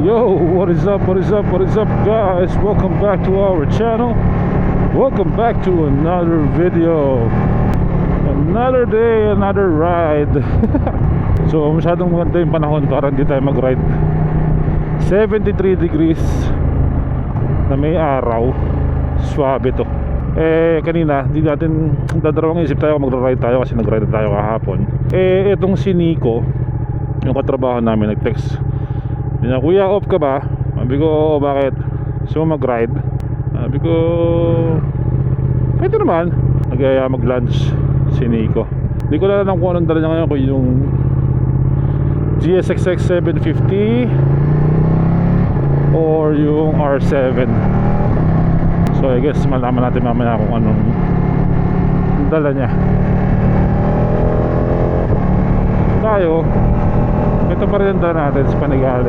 Yo, what is up, what is up, what is up guys? Welcome back to our channel. Welcome back to another video. Another day, another ride. So masyadong maganda yung panahon para hindi tayo mag-ride. 73 degrees na may araw. Swabe to. Kanina hindi natin dadalawang isip tayo kung magra-ride tayo kasi nag-ride tayo kahapon. Itong si Nico, yung katrabaho namin, nag-text. Kuya, off ka ba? Sabi ko, oo, bakit? So mag-ride? Sabi ko, pwede naman. Nagaya mag-lunch si Nico. Hindi ko lang alam kung anong dala niya ngayon, kung yung GSX-X 750 or yung R7. So I guess malaman natin mamaya kung anong dala niya. Tayo, ito pa rin ang dala natin sa Panigale.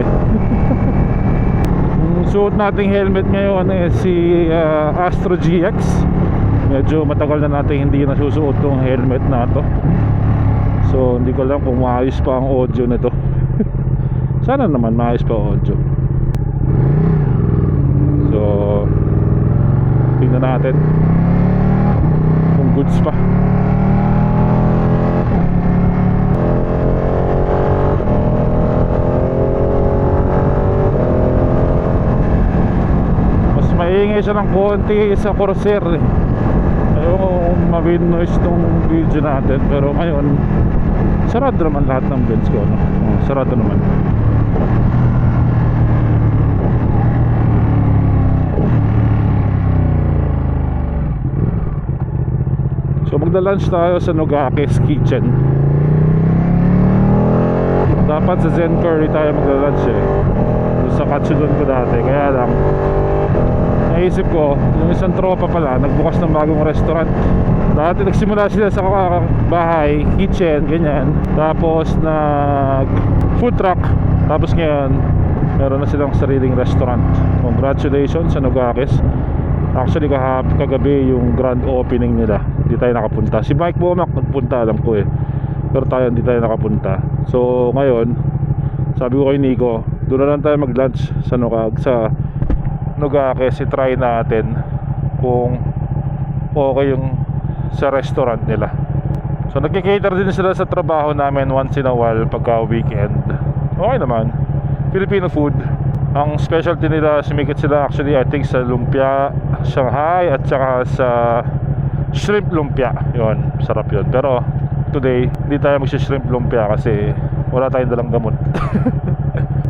Yung suot nating helmet ngayon si Astro GX. Medyo matagal na natin hindi nasusuot tong helmet na to. So hindi ko alam kung maayos pa ang audio nito. Sana naman maayos pa ang audio. So tingnan natin kung goods pa. Mas maingay siya ng konti sa Corsair eh. Ayoko mag-win noise tong video natin, pero ngayon sarado naman lahat ng blends ko, no? Sarado naman. So magda-lunch tayo sa Nogake's Kitchen. Dapat sa Zen Curry tayo magda-lunch eh, doon sa Katsudon ko dati. Kaya lang naisip ko, yung isang tropa pala nagbukas ng bagong restaurant. Dati nagsimula sila sa bahay, kitchen, ganyan. Tapos nag food truck. Tapos ngayon meron na silang sariling restaurant. Congratulations sa Nogake's. Actually kagabi yung grand opening nila. Hindi tayo nakapunta. Si Mike Bomac nagpunta, alam ko eh, pero tayo hindi tayo nakapunta. So ngayon sabi ko kay Nico, doon na lang tayo mag-lunch sa Nogake's. I-try natin kung okay yung sa restaurant nila. So nagki-cater din sila sa trabaho namin once in a while pagka weekend. Okay naman, Filipino food. Ang specialty nila, sumikit sila actually I think sa lumpia Shanghai at saka sa shrimp lumpia. Yun, sarap yun. Pero today hindi tayo magsi-shrimp lumpia kasi wala tayong dalang gamot.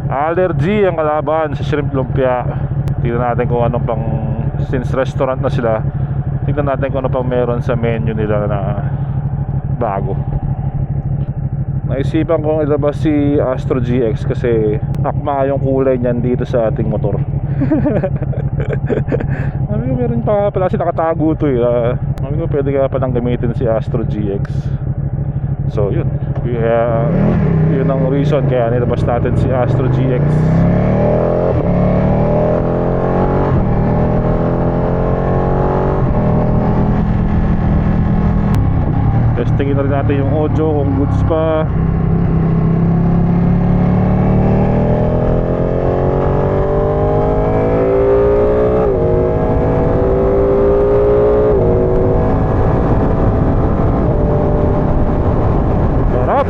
Allergy ang kalaban sa shrimp lumpia. Tingnan natin kung anong pang, since restaurant na sila, tingnan natin kung ano pang meron sa menu nila na bago. Naisipan kong ilabas si Astro GX kasi akma yung kulay niyan dito sa ating motor. Sabi ko meron pa pala, kasi nakatago to eh. Sabi ko pwede ka pa nang gamitin si Astro GX. So yun, yun ang reason kaya nilabas natin si Astro GX. Testingin na rin natin yung audio kung goods pa. Sarap.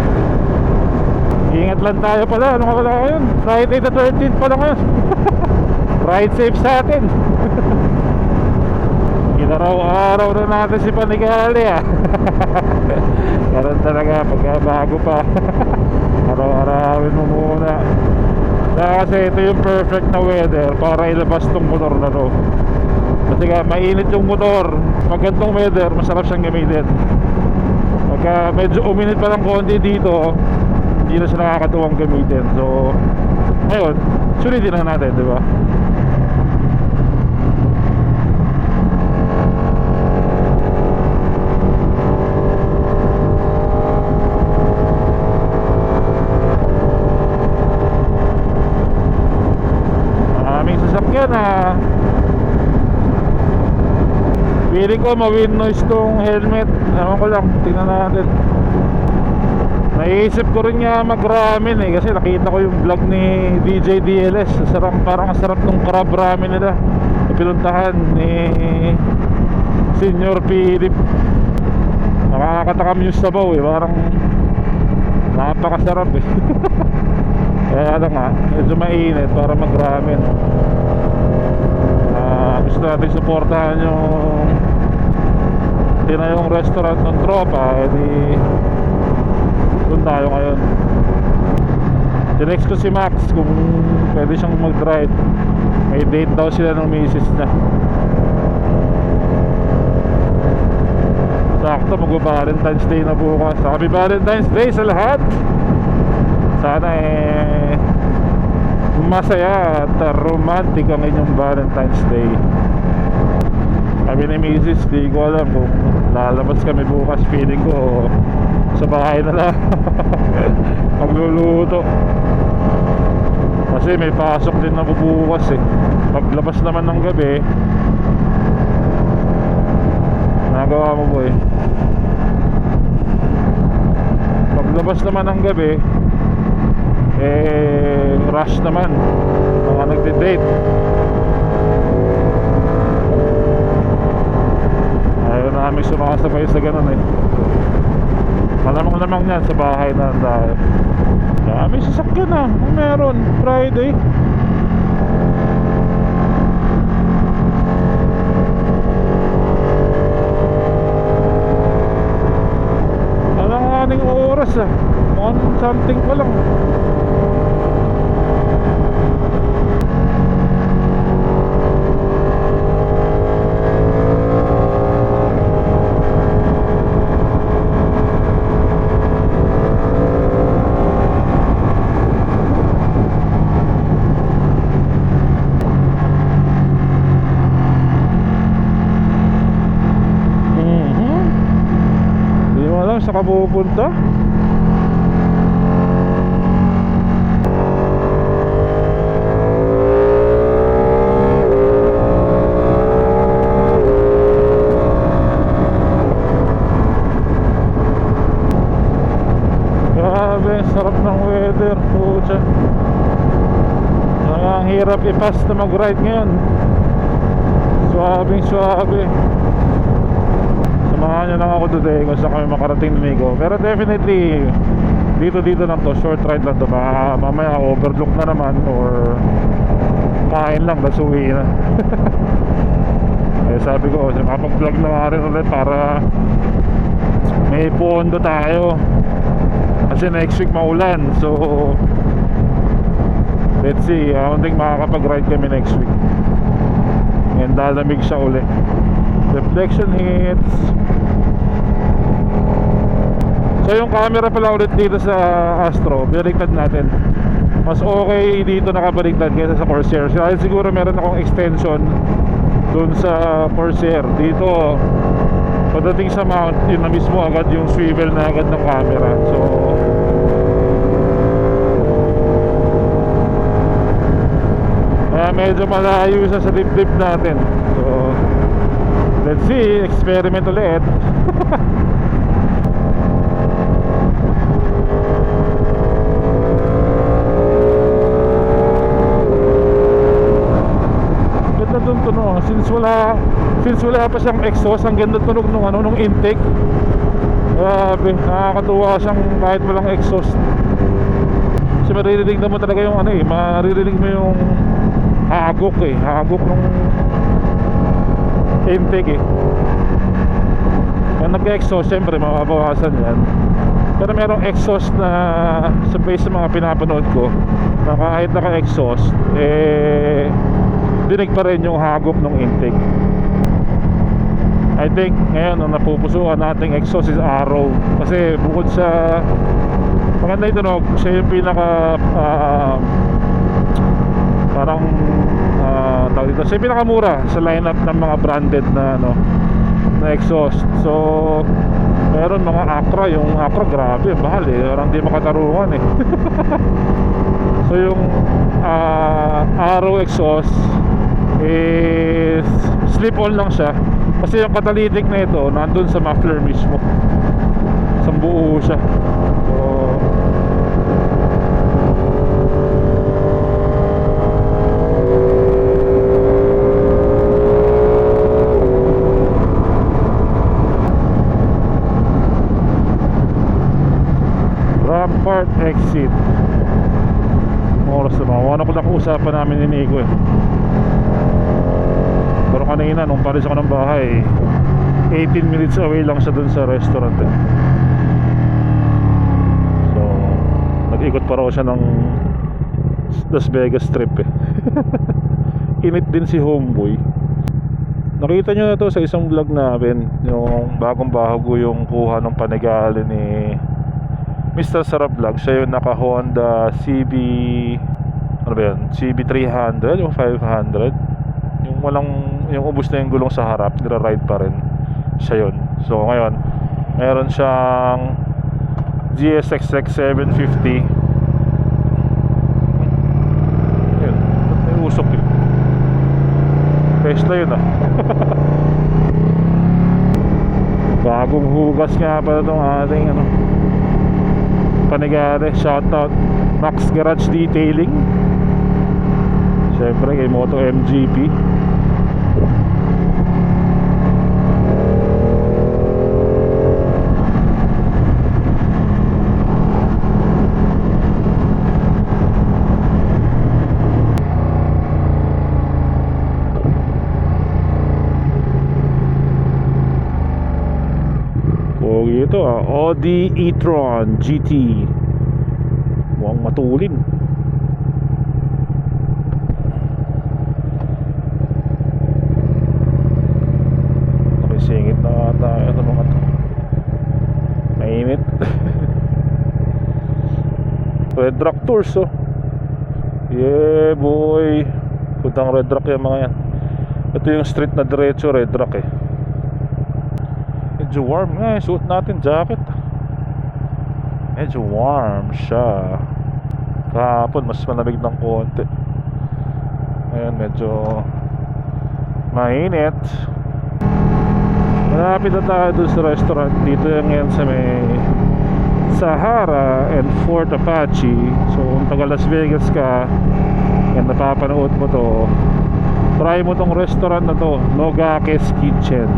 Ingat lang tayo pala. Ano ka pala ngayon? Friday the 13th pala ngayon. Ride safe sa atin. Inaraw-araw na natin si Panigale ah. Karoon talaga pagkabago pa. Araw-arawin mo muna. Kasi ito yung perfect na weather para ilabas tong motor na to. Kasi nga mainit yung motor, magandang weather, masarap siyang gamitin. Pagka medyo uminit pa ng konti dito, hindi na siya nakakatuwang gamitin. So ngayon, sulitin na natin, di ba? Sasakyan ah. Feeling ko ma-win noise tong helmet. Ewan ko lang, tingnan natin. Naisip ko rin nga mag-ramen kasi nakita ko yung vlog ni DJ DLS. Sarap, parang sarap ng crab ramen nila. Pinuntahan ni Senior Philip. Nakakatakam yung sabaw parang napakasarap Kaya lang nga, medyo mainit para mag-ramen. Gusto natin supportahan yung tinayong restaurant ng tropa, edi doon tayo ngayon. Tinext ko si Max kung pwede siyang mag-drive. May date daw sila ng misis na. Sakto, mag-Valentine's Day na bukas. Happy Valentine's Day sa lahat. Sana masaya at romantic ang inyong Valentine's Day. Kami ni Mrs. Di ko alam kung lalabas kami bukas. Feeling ko sa bahay na lang magluluto kasi may pasok din na bubukas Paglabas naman ng gabi, nagawa mo boy. Paglabas naman ng gabi, rush naman mga nagde-date. Ayaw namin sumakasabay sa ganun Malamang yan sa bahay na tayo. May sasakyan na meron Friday. Aning oras 1 something pa lang. Sa kapupunta grabe, sarap ng weather. Pucha, ang hirap i-pass na mag-ride ngayon. Suabing suabe. Samahan nyo lang ako today kung saan kami makarating ni Migo. Pero definitely dito lang to, short ride lang to. Mamaya overlook na naman or kain lang, tas uwi na. Sabi ko, makapag-vlog na nga rin ulit para may pondo tayo. Kasi next week maulan. So let's see, I don't think makakapag-ride kami next week. And lalamig siya ulit. Reflection hits. So yung camera pala ulit dito sa Astro, baliktad natin. Mas okay dito nakabaliktad kaysa sa Corsair. So siguro meron akong extension dun sa Corsair. Dito pagdating sa mount, yun na mismo agad yung swivel na agad ng camera. So medyo malayo sa dibdib natin. So let's see, experiment ulit. Ganda dun tunog. Since wala pa siyang exhaust, ang ganda tunog nung intake. Grabe, nakakatuwa siyang kahit walang exhaust. Kasi maririnig mo talaga yung maririnig mo yung hagok hagok nung intake Kung nag-exhaust, syempre mababawasan yan. Pero merong exhaust na sa base sa mga pinapanood ko na kahit naka-exhaust dinig pa rin yung hagok ng intake. I think ngayon ang napupusuan nating exhaust is Arrow. Kasi bukod sa maganda yung tunog, siya yung pinaka parang tawag dito, siya yung pinakamura sa lineup ng mga branded na na exhaust. So meron mga Acra, yung Acra grabe, mahal parang di makatarungan So yung Arrow exhaust is slip-on lang siya. Kasi yung catalytic na ito nandun sa muffler mismo, sa buo siya. So pinag-uusapan namin ni Nico eh. Pero kanina nung palis ako ng bahay, 18 minutes away lang siya dun sa restaurant eh. So nag-ikot pa raw siya ng Las Vegas trip eh. Init din si homeboy. Nakita nyo na to sa isang vlog namin, yung bagong bago yung kuha ng Panigale ni Mr. Sarap Vlog. Siya yung naka Honda CB, ano ba yun, CB 300 yung 500, yung walang, yung ubos na yung gulong sa harap, nira-ride pa rin siya yun. So ngayon meron siyang GSX-X 750. Yun, may usok yun. Tesla yun ah. Bagong hugas nga pala itong ating ano, Panigale. Shoutout Max Garage Detailing, syempre kay Moto MGP. Ito Audi e-tron GT. Mukhang matulin. Nakisingit na tayo. Ito mga to, mainit. Red Rock Tours oh. Yeah boy, puntang Red Rock yung mga yan. Ito yung street na diretso Red Rock eh. Medyo warm nga, suot natin jacket. Medyo warm siya. Kahapon mas malamig ng konti. Ngayon medyo mainit. Malapit na tayo doon sa restaurant. Dito yung ngayon sa may Sahara and Fort Apache. So kung taga Las Vegas ka and napapanood mo to, try mo tong restaurant na to, Nogake's Kitchen.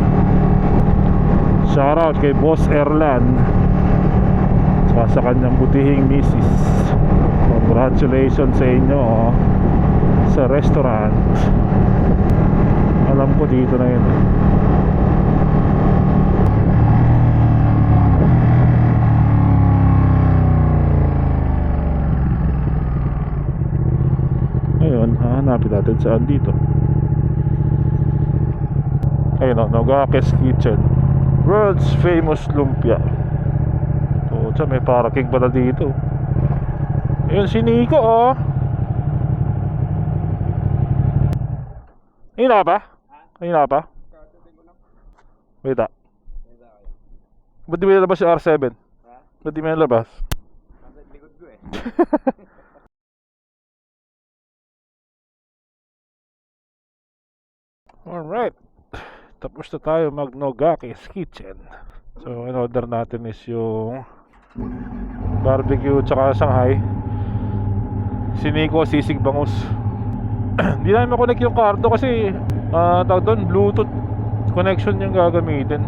Shoutout kay Boss Erlan saka sa kanyang butihing misis. Congratulations sa inyo sa restaurant. Alam ko dito na yun. Ngayon hahanapin natin saan dito. Ayun o, Nogake's Kitchen, world's famous lumpia. So, may parking pala dito. Ayun si Nico oh. Hina pa? Hina pa? Wait ah. Ba't di mo nalabas yung R7? Ba't di mo nalabas? Nasa likod ko eh. Alright, tapos na tayo mag Nogake's Kitchen. So in order natin is yung barbecue tsaka Shanghai. Si Nico sisig bangus. Hindi namin makonect yung cardo kasi tawag doon, Bluetooth connection yung gagamitin.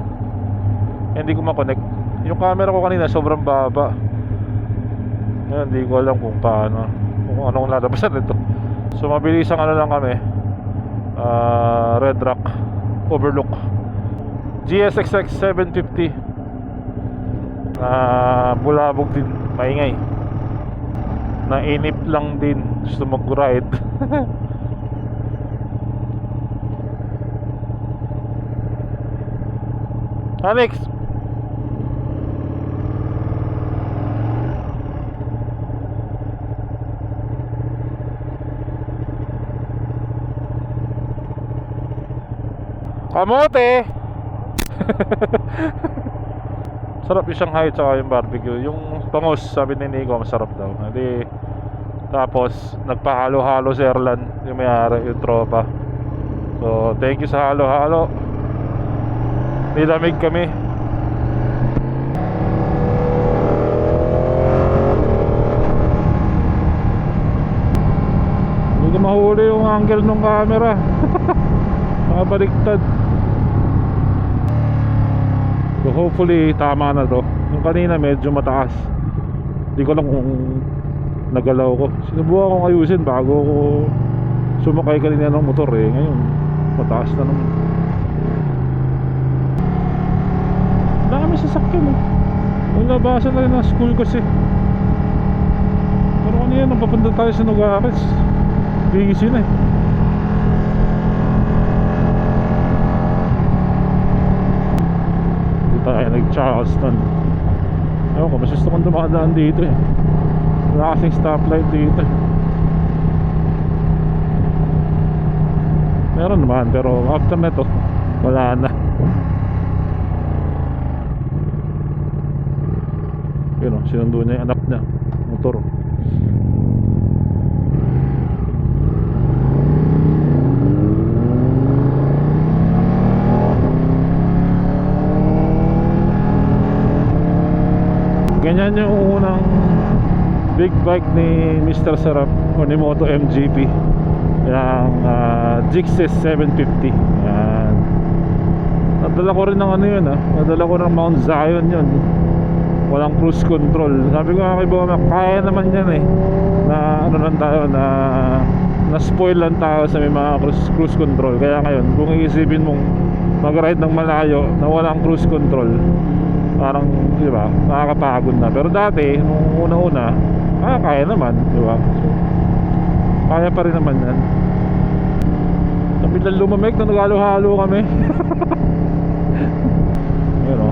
Hindi ko makonect. Yung camera ko kanina sobrang baba. Hindi ko alam kung paano, kung anong lalabasan nito. So mabilis ang ano lang kami, Red Rock Overlook GSX-X 750. Bulabog din, maingay. Nainip lang din, gusto mag-ride. Alex, kamote. Sarap yung Shanghai tsaka yung barbecue. Yung bangus, sabi ni Nico, masarap daw. Hindi, tapos nagpahalo-halo si Erlan, yung may-ari, yung tropa. So thank you sa halo-halo. Nilamig kami. Hindi ko mahuli yung angle ng camera. Nakabaliktad. So hopefully tama na to. Yung kanina medyo mataas. Hindi ko lang kung nagalaw ko. Sinubukan kong ayusin bago ko sumakay kanina ng motor eh. Ngayon mataas na naman. Dami sasakyan eh. Labasan na rin ng school kasi. Pero ano yan, papunta tayo sa Nogales. Busy na eh. Hindi tayo nag-Charleston. Ewan ko, mas gusto kong dumakadaan dito eh. Wala kasing stoplight dito eh. Meron naman, pero after na to wala na. Yun o, sinundo niya yung anak niya motor. Ganyan yung unang big bike ni Mr. Sarap o ni Moto MGP, yung Gixxis 750. Yan. Nadala ko rin ng ano yun nadala ko ng Mount Zion yun. Walang cruise control. Sabi ko nga kay Boma, kaya naman yan eh. Na ano lang tayo, na spoil lang tayo sa may mga cruise control. Kaya ngayon, kung iisipin mong mag-ride ng malayo na walang cruise control, parang, di ba, nakakapagod na. Pero dati, nung una-una, kaya naman, di ba? So, kaya pa rin naman yan. Biglang lumamig na nagalo-halo kami. You know,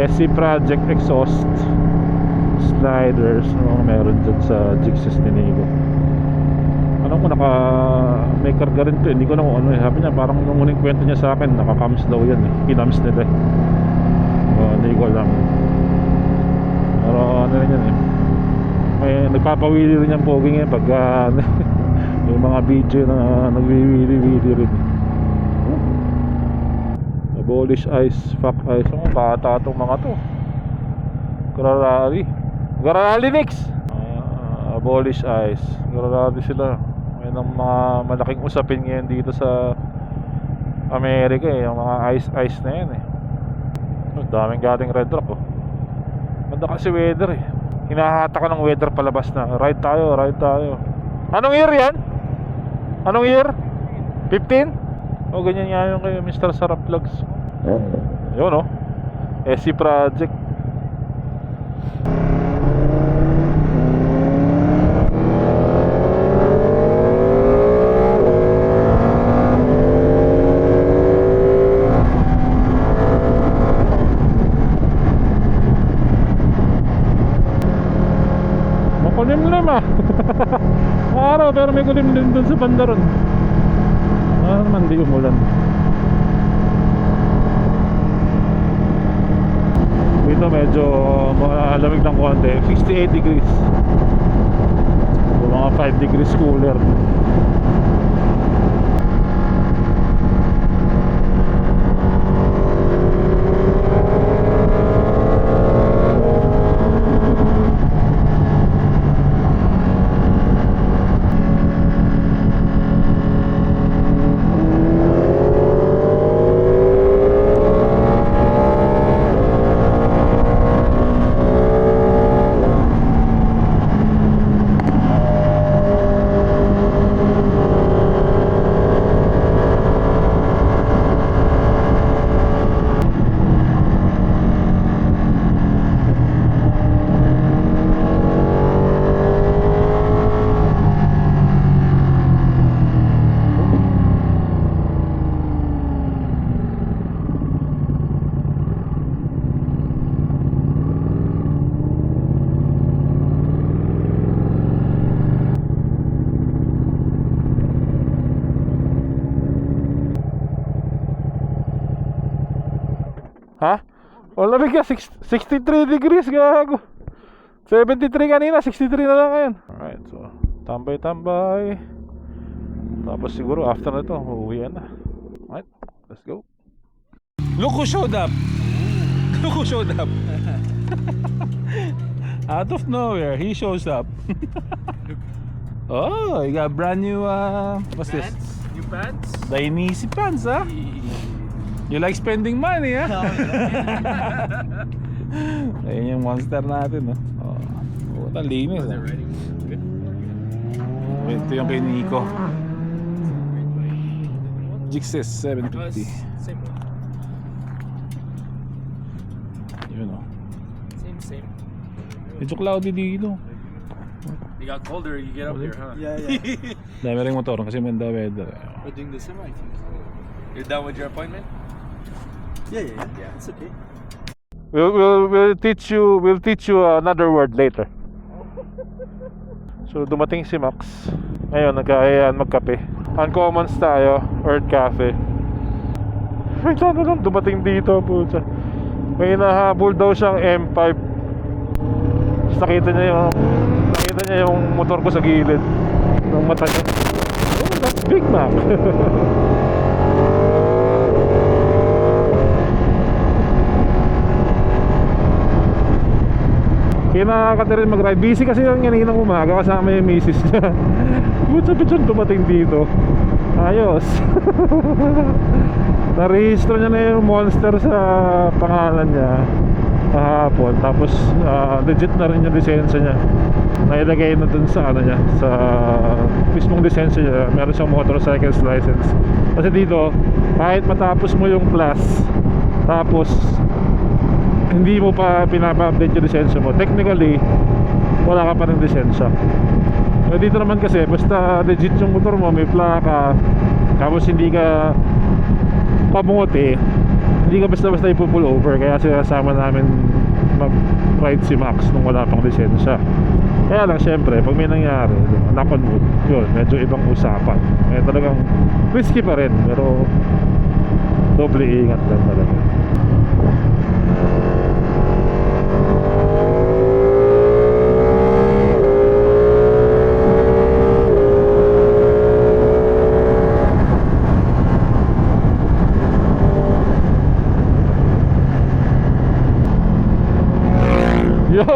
SC Project exhaust sliders, ano meron dyan sa Gixxis ni Nico. Alam ko may karga rin to, hindi ko na kung ano eh. Sabi niya parang nung uling kwento niya sa akin, naka-cams daw yan eh, kinams nila eh. Hindi ko lang. Pero ano rin yan eh, may nagpapawili rin yung pogi ngayon pag yung mga video na nagwiwili-wili rin. Abolish ice, fuck ice. Ang bata itong mga to. Gararali next. Abolish ice. Gararali sila. May ng mga malaking usapin ngayon dito sa Amerika eh. Yung mga ice na yan eh. Daming galing Red Rock oh. Ganda kasi weather eh. Hinahata ka ng weather palabas na. Ride tayo. Anong year yan? Anong year? 15? O ganyan nga yung kay Mr. Sarap Vlogs. Yun o, SC Project. Makulimlim ah. Araw pero may kulimlim dun sa banda ron. Naman di umulan. Dito medyo malamig ng konti. 68 degrees. Mga 5 degrees cooler. Ha? O lamig ka, 63 degrees gago. 73 kanina, 63 na lang ngayon. Alright, so tambay-tambay. Tapos siguro after na to, uuwi na. Alright, let's go. Look who showed up. Look who showed up. Out of nowhere, he shows up. Oh, you got brand new what's this? New pants? Dainese pants, huh? You like spending money, ha? Ayun yung monster natin, no? Oh, linis, ha? Ito yung kay Nico. Gixxes 750. Same one. Yun o. Same. Medyo cloudy dito. You got colder, you get up here, huh? Yeah. Dami rin motor kasi may weather. We're doing the same, I think. You're done with your appointment? Yeah. It's okay. We'll teach you another word later. So dumating si Max. Ngayon nagkayaan magkape. Uncommons tayo, Earth Cafe. May sana lang dumating dito po. May nahabol daw siyang M5. Tapos nakita niya yung motor ko sa gilid ng mata niya. Oh, that's Big Mac. Kaya nakakata rin mag-ride. Busy kasi yung nganinang umaga kasama yung misis niya. Good sabi dyan dumating dito. Ayos. Narehistro niya na yung Monster sa pangalan niya kahapon. Tapos legit na rin yung lisensya niya. Nailagay na dun sa ano niya, sa mismong lisensya niya. Meron siyang motorcycles license. Kasi dito kahit matapos mo yung class, tapos hindi mo pa pinapa-update yung lisensya mo, technically wala ka pa rin lisensya. Dito naman kasi basta legit yung motor mo, may plaka, tapos hindi ka pamuti, hindi ka basta-basta ipupull over. Kaya sinasama namin mag-ride si Max nung wala pang lisensya. Kaya lang syempre pag may nangyari, knock on wood, yun, medyo ibang usapan. Kaya talagang risky pa rin, pero doble ingat lang talaga. Yo!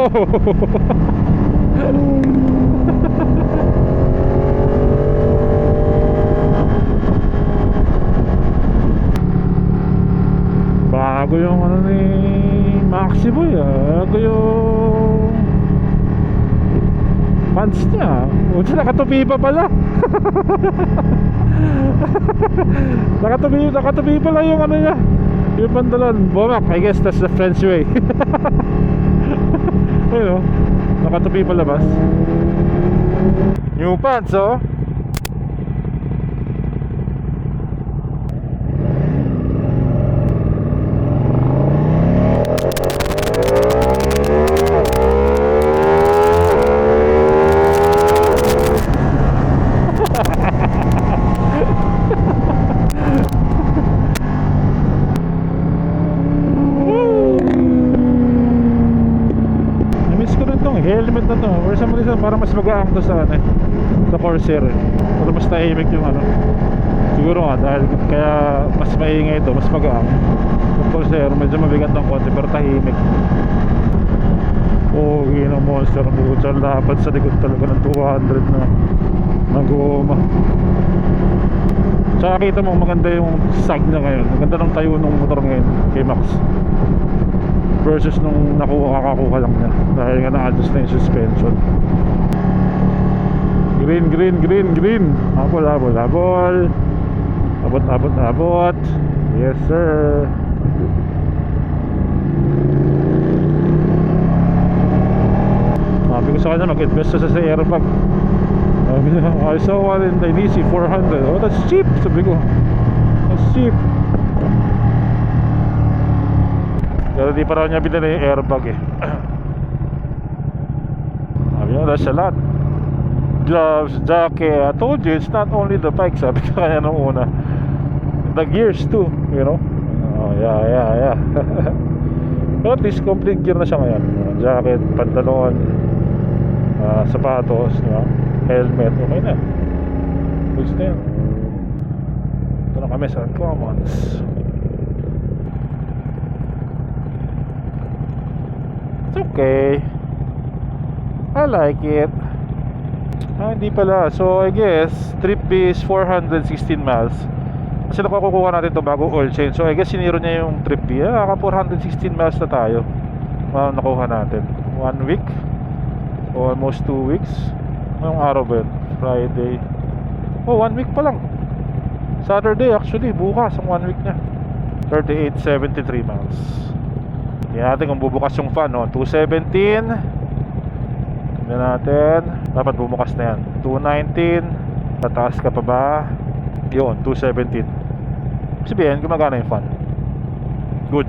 Bago yung ano ni Maxi Boy, bago yung pants niya. O siya, nakatupi pa pala. Nakatupi pala yung ano niya, yung pantalon. Bomak, I guess that's the French way. Ayun o, nakatupi palabas. New pants oh. Helmet na to, or sa mga para mas magaang to sa ano, sa Corsair para mas tahimik yung ano. Siguro nga dahil kaya mas maingay ito, mas magaang. Yung Corsair medyo mabigat ng konti pero tahimik. Oh, yun ang Monster buo. Lapad sa likod talaga ng 200 na goma. Tsaka kita mo maganda yung sag niya ngayon. Maganda ng tayo ng motor ngayon kay Max versus nung kakakuha lang niya dahil nga na-adjust na yung suspension. Green. Abol. Abot. Yes sir. Sabi ko sa kanya mag-invest sa airbag. Sabi niya, I saw one in the DC 400. Oh, that's cheap. Sabi ko, that's cheap. Pero di pa raw niya binili yung airbag eh. Sabi niya, that's a lot. Gloves, jacket. I told you, it's not only the bike. Sabi ko kanya nung una, the gears too, you know. Oh, yeah. Pero at least complete gear na siya ngayon. Jacket, pantalon, sapatos, you know, helmet, okay na. Gusto na yun. Ito na kami sa Commons. Okay, I like it. Hindi pala. So I guess trip B is 416 miles. Kasi nakukuha natin to bago oil change. So I guess siniro niya yung trip B. Naka 416 miles na tayo. Nakuha natin 1 week o almost 2 weeks. Anong araw ba yun? Friday. Oh, 1 week pa lang. Saturday actually, bukas ang 1 week niya. 3873 miles. Tingnan natin kung bubukas yung fan, no? 217. Tingnan natin. Dapat bumukas na yan. 219. Tataas ka pa ba? Yun, 217. Sabihin, gumagana yung fan. Good.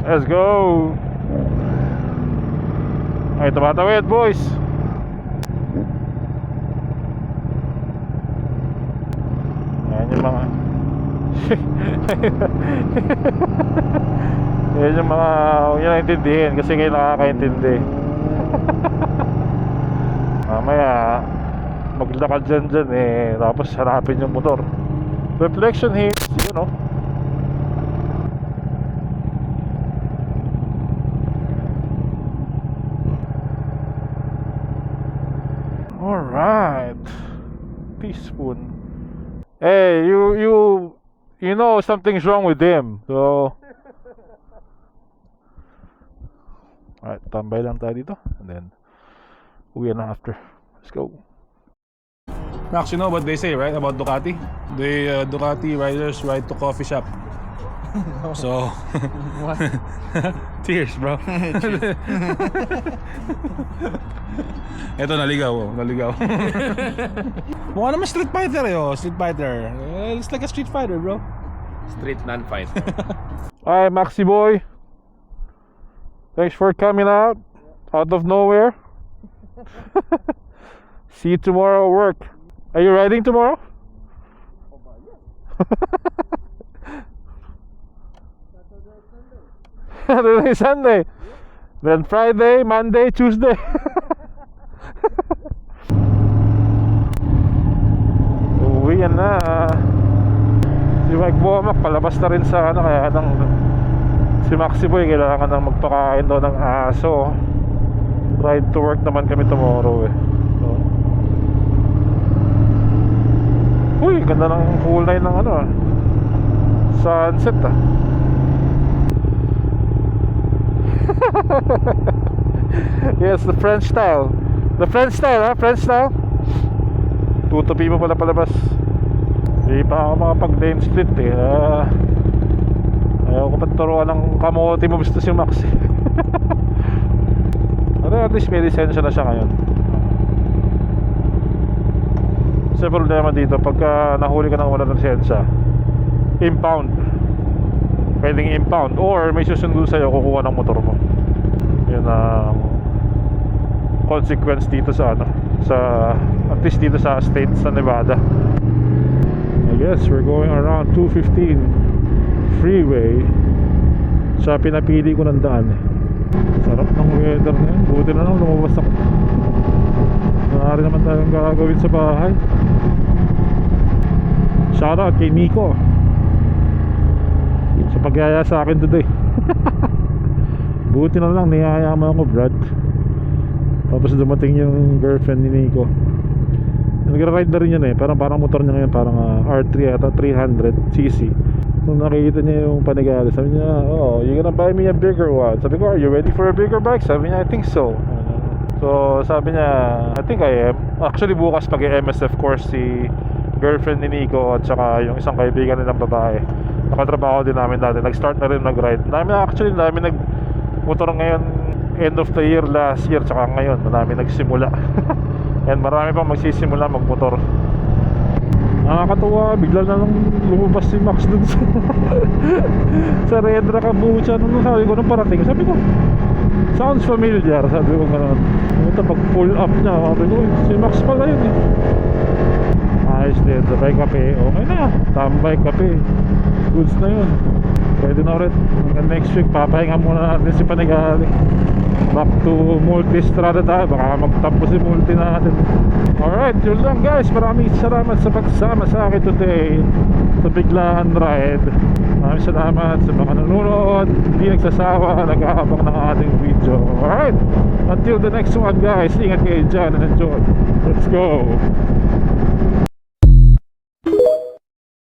Let's go. Ay, tumatawid, boys. Ayan yung mga yan yung mga huwag nyo naintindihin kasi kayo nakakaintindi. Mamaya maglakad dyan eh, tapos harapin yung motor. Reflection hits, you know. Alright. Peaceful. Hey, you know something's wrong with him. So alright, tambay lang tayo dito. And then uwi na after. Let's go. Max, you know what they say, right, about Ducati? Ducati riders ride to coffee shop. So, What? cheers, bro. Eto, naligaw, oh, naligaw. Mukha naman Street Fighter, eh, oh, Street Fighter. Looks like a Street Fighter, bro. Street non-fighter. Hi, Maxi boy. Thanks for coming out of nowhere. See you tomorrow at work. Are you riding tomorrow? Saturday, Sunday. Then Friday, Monday, Tuesday. Uwi yan na. Si Mike Bomac palabas na rin sa ano, kaya si Maxi Boy kailangan nang magpakain daw ng aso. Ride to work naman kami tomorrow eh. So, uy, ganda ng kulay ng ano, sunset ah. Yes, the French style. The French style, ha? French style. Tutupi mo pala palabas. Hindi pa ako makapag-Dane Street eh. Ayaw ko paturuan ng kamote mo gusto si Max. Pero at least may lisensya na siya ngayon. Kasi problema dito, pagka nahuli ka ng wala ng lisensya, impound. Pwedeng impound or may susundo sa'yo, kukuha ng motor mo. Yun ang consequence dito sa ano, sa at least dito sa state sa Nevada. I guess we're going around 215 freeway. Siya pinapili ko ng daan eh. Sarap ng weather na yun. Buti na lang lumabas ako. Maaari naman tayong gagawin sa bahay. Shoutout kay Miko sa pagyaya sa akin today. Buti na lang niyaya mo ako, Brad. Tapos dumating yung girlfriend ni Nico. Nagra-ride na rin yan eh. Parang motor niya ngayon, parang R3 ata, 300cc. Nung nakikita niya yung Panigale, sabi niya, oh, you gonna buy me a bigger one? Sabi ko, are you ready for a bigger bike? Sabi niya, I think so. So sabi niya, I think I am. Actually bukas pag MSF course si girlfriend ni Nico at saka yung isang kaibigan nilang babae. Nakatrabaho din namin dati. Nag-start na rin mag-ride. Actually nag-motor ngayon end of the year last year tsaka ngayon. Marami nagsimula. And marami pang magsisimula magmotor. Nakakatuwa, bigla na lang lumabas si Max dun sa Redra Kabucha. Nung sabi ko, nung parating, sabi ko, sounds familiar. Sabi ko gano'n. Ito pag pull up niya, sabi ko, si Max pala yun eh. Ayos din, sabay kape. Okay na, tambay kape. Goods na yun. Pwede na ulit. Hanggang next week, papahinga muna natin si Panigale. Back to Multistrada tayo. Baka magtampo si Multi natin. Alright, yun lang guys. Maraming salamat sa pagsama sa akin today sa Biglaan Ride. Maraming salamat sa mga nanonood. Hindi nagsasawa, nag-aabang ng ating video. Alright, until the next one guys. Ingat kayo dyan and enjoy. Let's go.